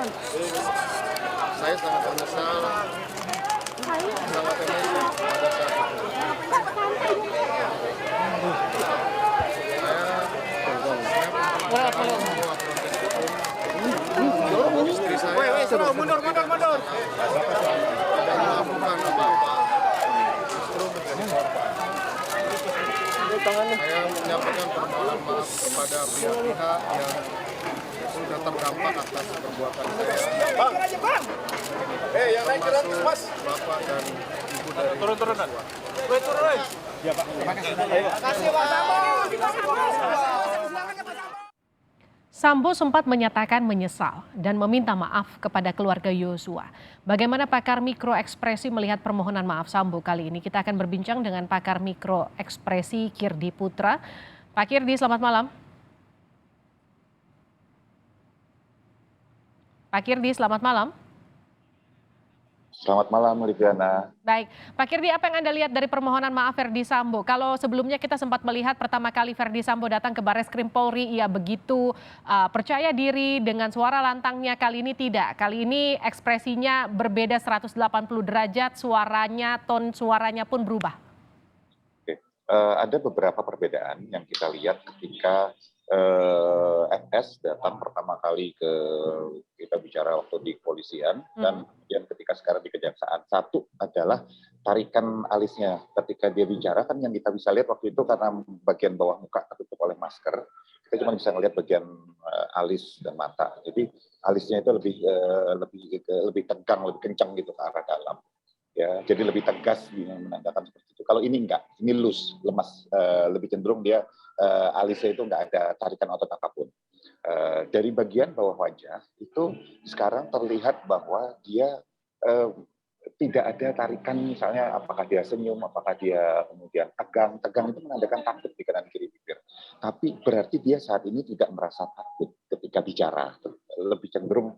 Saya sangat menyesal, sangat emosi pada saat itu. Saya semua proses hukum. Istri saya Mundur. tidak melakukan apa-apa, justru menjadi korban. Saya menyampaikan permohonan maaf kepada pihak-pihak yang sudah terdampak atas perbuatan saya. Termasuk bapak dan ibu dari Turun. Sambo sempat menyatakan menyesal dan meminta maaf kepada keluarga Yosua. Bagaimana pakar mikro ekspresi melihat permohonan maaf Sambo kali ini? Kita akan berbincang dengan pakar mikro ekspresi Kirdi Putra. Pak Kirdi, selamat malam. Pak Kirdi, selamat malam. Selamat malam, Liviana. Baik, Pak Kirdi, apa yang Anda lihat dari permohonan maaf Verdi Sambo? Kalau sebelumnya kita sempat melihat pertama kali Verdi Sambo datang ke Barreskrim Polri, ia begitu percaya diri dengan suara lantangnya. Kali ini tidak. Kali ini ekspresinya berbeda 180 derajat, suaranya, ton suaranya pun berubah. Oke. Ada beberapa perbedaan yang kita lihat ketika FS datang pertama kali kita bicara waktu di kepolisian dan kemudian ketika sekarang di kejaksaan. Satu adalah tarikan alisnya ketika dia bicara, kan yang kita bisa lihat waktu itu karena bagian bawah muka tertutup oleh masker, kita cuma bisa melihat bagian alis dan mata. Jadi alisnya itu lebih tegang, lebih kencang gitu ke arah dalam. Ya, jadi lebih tegas menandakan seperti itu. Kalau ini enggak, ini loose, lemas, lebih cenderung dia alisnya itu enggak ada tarikan otot apapun. Dari bagian bawah wajah itu sekarang terlihat bahwa dia tidak ada tarikan, misalnya apakah dia senyum, apakah dia kemudian tegang itu menandakan takut di kanan kiri bibir. Tapi berarti dia saat ini tidak merasa takut ketika bicara, lebih cenderung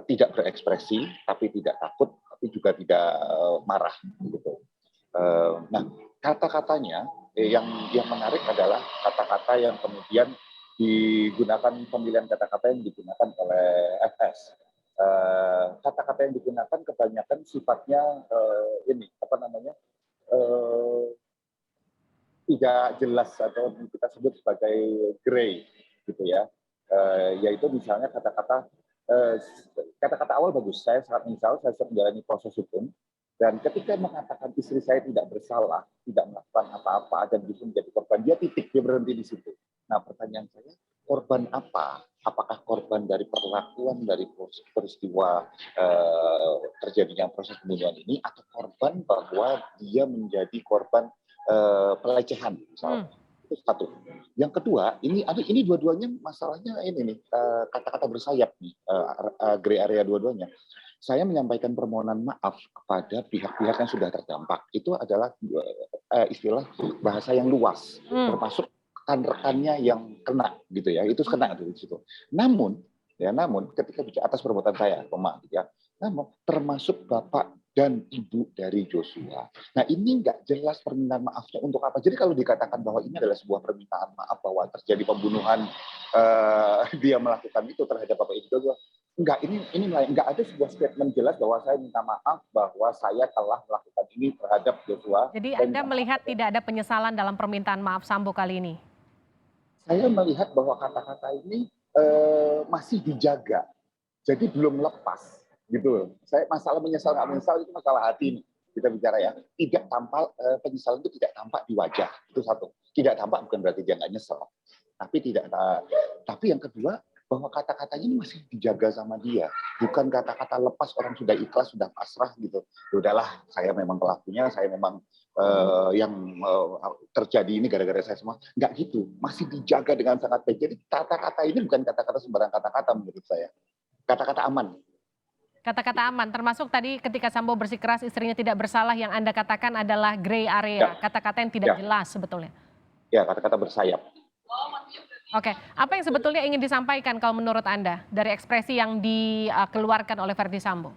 tidak berekspresi, tapi tidak takut, tapi juga tidak marah gitu. Nah, kata-katanya yang menarik adalah kata-kata yang kemudian digunakan, pemilihan kata-kata yang digunakan oleh FS. Kata-kata yang digunakan kebanyakan sifatnya tidak jelas atau kita sebut sebagai gray gitu ya. Yaitu misalnya kata-kata awal bagus, saya sangat menyesal, saya sedang menjalani proses hukum, dan ketika mengatakan istri saya tidak bersalah, tidak melakukan apa-apa, dan justru menjadi korban, dia berhenti di situ. Nah, pertanyaan saya, korban apa? Apakah korban dari perlakuan dari peristiwa terjadinya proses pembunuhan ini, atau korban bahwa dia menjadi korban pelecehan misalnya? Itu satu. Yang kedua, ini dua-duanya masalahnya ini nih, kata-kata bersayap nih, gray area dua-duanya. Saya menyampaikan permohonan maaf kepada pihak-pihak yang sudah terdampak. Itu adalah istilah bahasa yang luas, termasuk rekan-rekannya yang kena gitu ya. Itu kena di situ. Namun ketika bicara atas perbuatan saya, ya, namun termasuk bapak dan ibu dari Joshua. Nah, ini nggak jelas permintaan maafnya untuk apa. Jadi kalau dikatakan bahwa ini adalah sebuah permintaan maaf bahwa terjadi pembunuhan, dia melakukan itu terhadap bapak ibu Joshua, enggak, ini nggak ada sebuah statement jelas bahwa saya minta maaf bahwa saya telah melakukan ini terhadap Joshua. Jadi Anda melihat tidak ada penyesalan dalam permintaan maaf Sambo kali ini? Saya melihat bahwa kata-kata ini masih dijaga, jadi belum lepas. Gitu. Saya masalah menyesal nggak menyesal itu masalah hati nih. Kita bicara ya, tidak tampak, penyesalan itu tidak tampak di wajah, itu satu. Tidak tampak bukan berarti dia nggak nyesel, tapi yang kedua bahwa kata-katanya ini masih dijaga sama dia, bukan kata-kata lepas orang sudah ikhlas, sudah pasrah gitu. Udahlah, saya memang pelakunya, saya memang terjadi ini gara-gara saya semua. Nggak gitu, masih dijaga dengan sangat baik. Jadi kata-kata ini bukan kata-kata sembarang kata-kata menurut saya, kata-kata aman. Kata-kata aman, termasuk tadi ketika Sambo bersikeras istrinya tidak bersalah, yang Anda katakan adalah gray area, kata-kata yang tidak jelas sebetulnya. Ya, kata-kata bersayap. Oke, apa yang sebetulnya ingin disampaikan kalau menurut Anda dari ekspresi yang dikeluarkan oleh Verdi Sambo?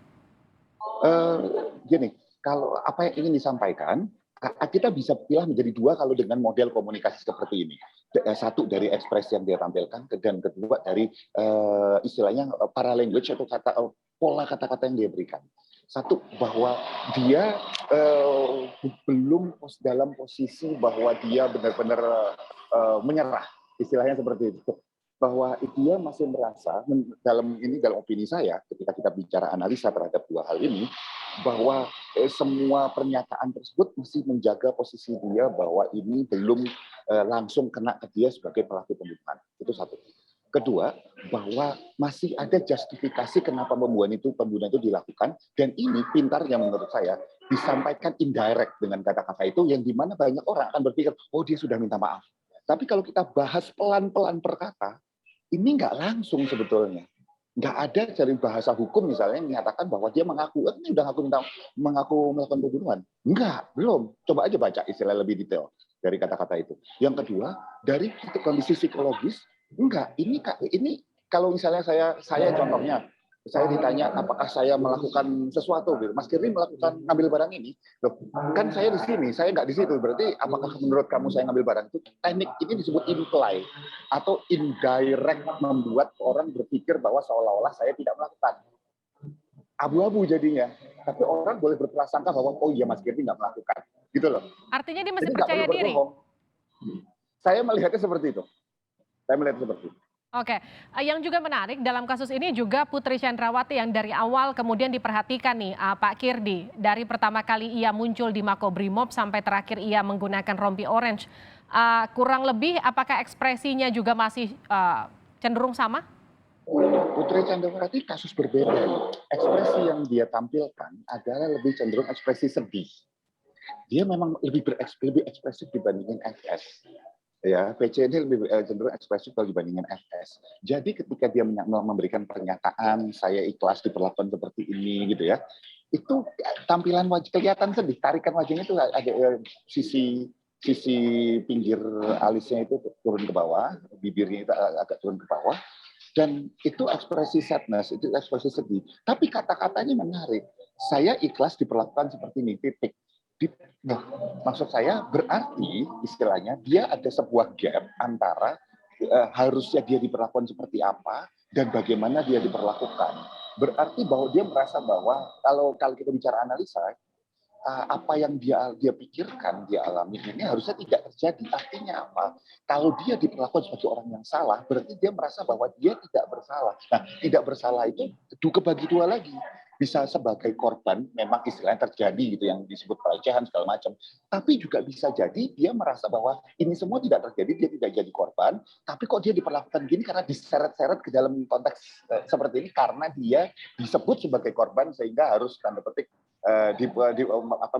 Gini, kalau apa yang ingin disampaikan, kita bisa pilih menjadi dua kalau dengan model komunikasi seperti ini. satu dari ekspresi yang dia tampilkan, dan kedua dari istilahnya paralanguage atau pola kata-kata yang dia berikan. Satu, bahwa dia belum dalam posisi bahwa dia benar-benar menyerah, istilahnya seperti itu. Bahwa dia masih merasa, dalam opini saya, ketika kita bicara analisa terhadap dua hal ini, bahwa semua pernyataan tersebut masih menjaga posisi dia bahwa ini belum langsung kena ke dia sebagai pelaku pembunuhan. Itu satu. Kedua, bahwa masih ada justifikasi kenapa pembunuhan itu dilakukan, dan ini pintarnya menurut saya disampaikan indirect dengan kata-kata itu, yang dimana banyak orang akan berpikir, oh dia sudah minta maaf. Tapi kalau kita bahas pelan-pelan per kata, ini nggak langsung sebetulnya. Nggak ada dari bahasa hukum misalnya yang menyatakan bahwa dia mengaku, ini udah mengaku melakukan pembunuhan. Enggak, belum. Coba aja baca istilah lebih detail dari kata-kata itu. Yang kedua, dari kondisi psikologis, enggak. Ini kalau misalnya saya contohnya, saya ditanya apakah saya melakukan sesuatu, Mas Kirdi melakukan ngambil barang ini, loh, kan saya di sini, saya nggak di situ. Berarti apakah menurut kamu saya ngambil barang itu? Teknik ini disebut imply atau indirect, membuat orang berpikir bahwa seolah-olah saya tidak melakukan. Abu-abu jadinya. Tapi orang boleh berprasangka bahwa oh iya Mas Kirdi nggak melakukan, gitu loh. Artinya dia masih Jadi nggak percaya perlu diri. berbohong. Saya melihatnya seperti itu. Oke, yang juga menarik dalam kasus ini juga Putri Chandrawati yang dari awal kemudian diperhatikan nih Pak Kirdi. Dari pertama kali ia muncul di Makobrimob sampai terakhir ia menggunakan rompi orange. Kurang lebih apakah ekspresinya juga masih cenderung sama? Putri Chandrawati kasus berbeda. Ekspresi yang dia tampilkan adalah lebih cenderung ekspresi sedih. Dia memang lebih ekspresif dibandingin FS. Ya, PC ini lebih cenderung ekspresif dibandingkan FS. Jadi ketika dia memberikan pernyataan saya ikhlas diperlakukan seperti ini gitu ya, itu tampilan wajah kelihatan sedih, tarikan wajahnya itu ada sisi pinggir alisnya itu turun ke bawah, bibirnya itu agak turun ke bawah, dan itu ekspresi sadness, itu ekspresi sedih. Tapi kata-katanya menarik. Saya ikhlas diperlakukan seperti ini, titik. Nah, maksud saya berarti istilahnya dia ada sebuah gap antara harusnya dia diperlakukan seperti apa dan bagaimana dia diperlakukan. Berarti bahwa dia merasa bahwa kalau kita bicara analisa, apa yang dia pikirkan, dia alami ini harusnya tidak terjadi. Artinya apa? Kalau dia diperlakukan sebagai orang yang salah, berarti dia merasa bahwa dia tidak bersalah. Nah, tidak bersalah itu kebagi dua lagi. Bisa sebagai korban, memang istilahnya terjadi gitu yang disebut pelecehan segala macam. Tapi juga bisa jadi dia merasa bahwa ini semua tidak terjadi, dia tidak jadi korban, tapi kok dia diperlakukan gini karena diseret-seret ke dalam konteks seperti ini karena dia disebut sebagai korban sehingga harus tanda petik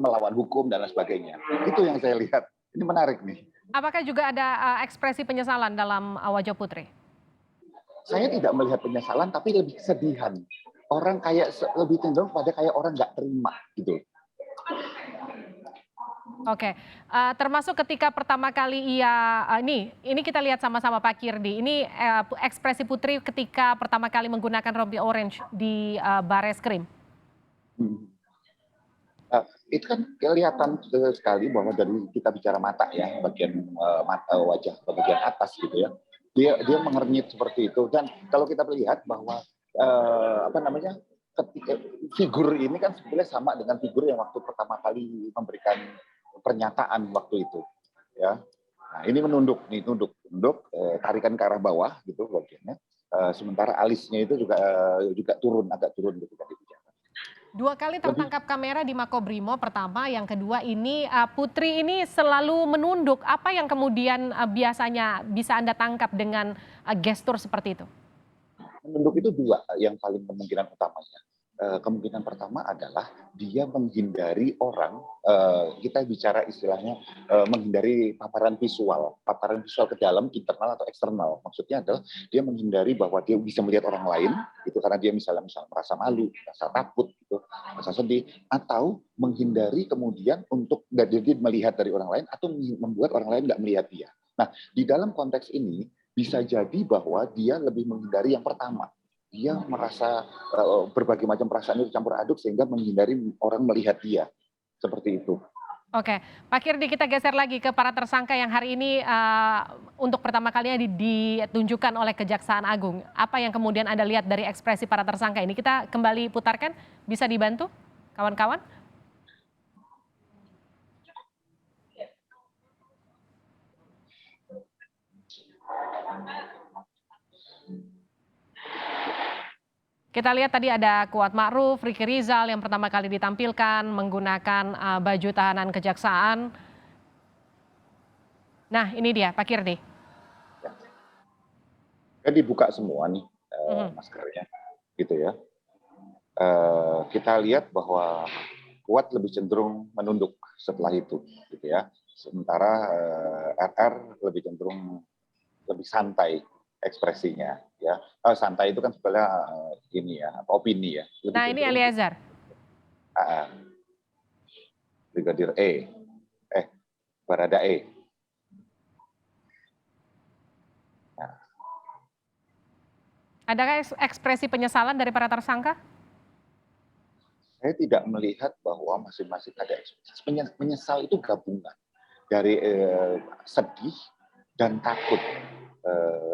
melawan hukum dan lain sebagainya. Itu yang saya lihat. Ini menarik nih. Apakah juga ada ekspresi penyesalan dalam wajah Putri? Saya tidak melihat penyesalan, tapi lebih kesedihan. Orang kayak lebih cenderung pada kayak orang nggak terima gitu. Oke, termasuk ketika pertama kali ia ini kita lihat sama-sama Pak Kirdi. Ini ekspresi Putri ketika pertama kali menggunakan rompi orange di Bareskrim. Itu kan kelihatan sekali bahwa dari kita bicara mata ya, bagian mata wajah bagian atas gitu ya. Dia mengernyit seperti itu, dan kalau kita melihat bahwa ketika figur ini kan sebenarnya sama dengan figur yang waktu pertama kali memberikan pernyataan waktu itu ya. Nah, ini menunduk tarikan ke arah bawah gitu bagiannya, sementara alisnya itu juga agak turun gitu ketika dibicara. 2 kali tertangkap kamera di Makobrimob pertama, yang kedua ini Putri ini selalu menunduk. Apa yang kemudian biasanya bisa Anda tangkap dengan gestur seperti itu? Menunduk itu dua yang paling kemungkinan utamanya. Kemungkinan pertama adalah dia menghindari orang, kita bicara istilahnya menghindari paparan visual ke dalam, internal atau eksternal. Maksudnya adalah dia menghindari bahwa dia bisa melihat orang lain, itu karena dia misalnya merasa malu, merasa takut, gitu, merasa sedih, atau menghindari kemudian untuk dia melihat dari orang lain atau membuat orang lain nggak melihat dia. Nah, di dalam konteks ini bisa jadi bahwa dia lebih menghindari yang pertama. Dia merasa berbagai macam perasaan itu campur aduk sehingga menghindari orang melihat dia. Seperti itu. Oke, Pak Kirdi, kita geser lagi ke para tersangka yang hari ini untuk pertama kalinya ditunjukkan oleh Kejaksaan Agung. Apa yang kemudian Anda lihat dari ekspresi para tersangka ini? Kita kembali putarkan, bisa dibantu kawan-kawan? Kita lihat tadi ada Kuat Ma'ruf, Ricky Rizal yang pertama kali ditampilkan menggunakan baju tahanan kejaksaan. Nah, ini dia Pak Kirdi. Kan dibuka semua nih maskernya, gitu ya. Kita lihat bahwa Kuat lebih cenderung menunduk setelah itu, gitu ya. Sementara RR lebih cenderung lebih santai ekspresinya, ya. Santai itu kan sebenarnya ini ya, opini ya. Lebih Nah, ini cenderung Eliezer. Brigadir Baradae. Nah, Adakah ekspresi penyesalan dari para tersangka? saya tidak melihat bahwa masing-masing ada ekspresi. Menyesal itu gabungan dari sedih dan takut,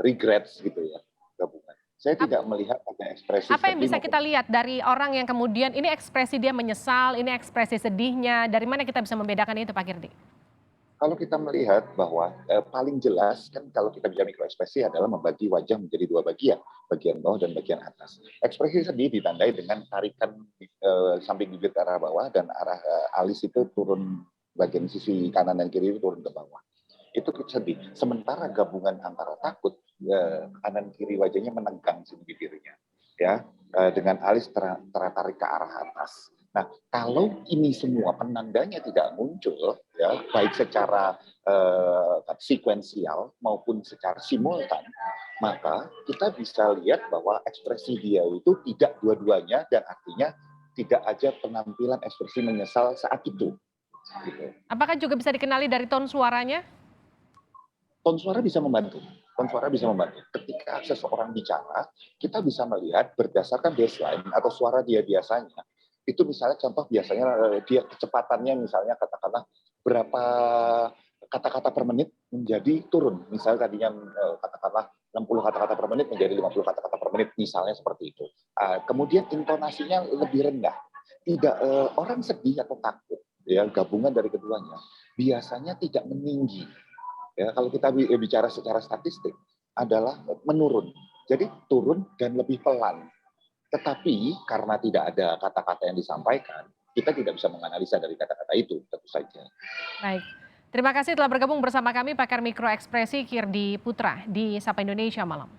regrets gitu ya, gabungan. Saya tidak melihat ada ekspresi Apa yang sedih bisa maupun kita lihat dari orang yang kemudian ini ekspresi dia menyesal, ini ekspresi sedihnya, dari mana kita bisa membedakan itu Pak Kirdi? kalau kita melihat bahwa paling jelas kan kalau kita bicara mikroekspresi adalah membagi wajah menjadi dua bagian bawah dan bagian atas. Ekspresi sedih ditandai dengan tarikan samping bibir ke arah bawah dan arah alis itu turun, bagian sisi kanan dan kiri itu turun ke bawah. Itu sedih. Sementara gabungan antara takut, kanan kiri wajahnya menegang sini bibirnya, ya, dengan alis tertarik ke arah atas. Nah, kalau ini semua penandanya tidak muncul, ya, baik secara sekuensial maupun secara simultan, maka kita bisa lihat bahwa ekspresi dia itu tidak dua-duanya dan artinya tidak aja penampilan ekspresi menyesal saat itu. Gitu. Apakah juga bisa dikenali dari tone suaranya? Tone suara bisa membantu. Tone suara bisa membantu. Ketika seseorang bicara, kita bisa melihat berdasarkan baseline atau suara dia biasanya. Itu misalnya contoh biasanya dia kecepatannya misalnya katakanlah berapa kata-kata per menit menjadi turun. Misalnya tadinya katakanlah 60 kata-kata per menit menjadi 50 kata-kata per menit misalnya seperti itu. Kemudian intonasinya lebih rendah. Tidak orang sedih atau takut ya gabungan dari keduanya biasanya tidak meninggi. Ya, kalau kita bicara secara statistik adalah menurun. Jadi turun dan lebih pelan. Tetapi karena tidak ada kata-kata yang disampaikan, kita tidak bisa menganalisa dari kata-kata itu, tentu saja. Baik. Terima kasih telah bergabung bersama kami pakar mikroekspresi Kirdi Putra di Sapa Indonesia Malam.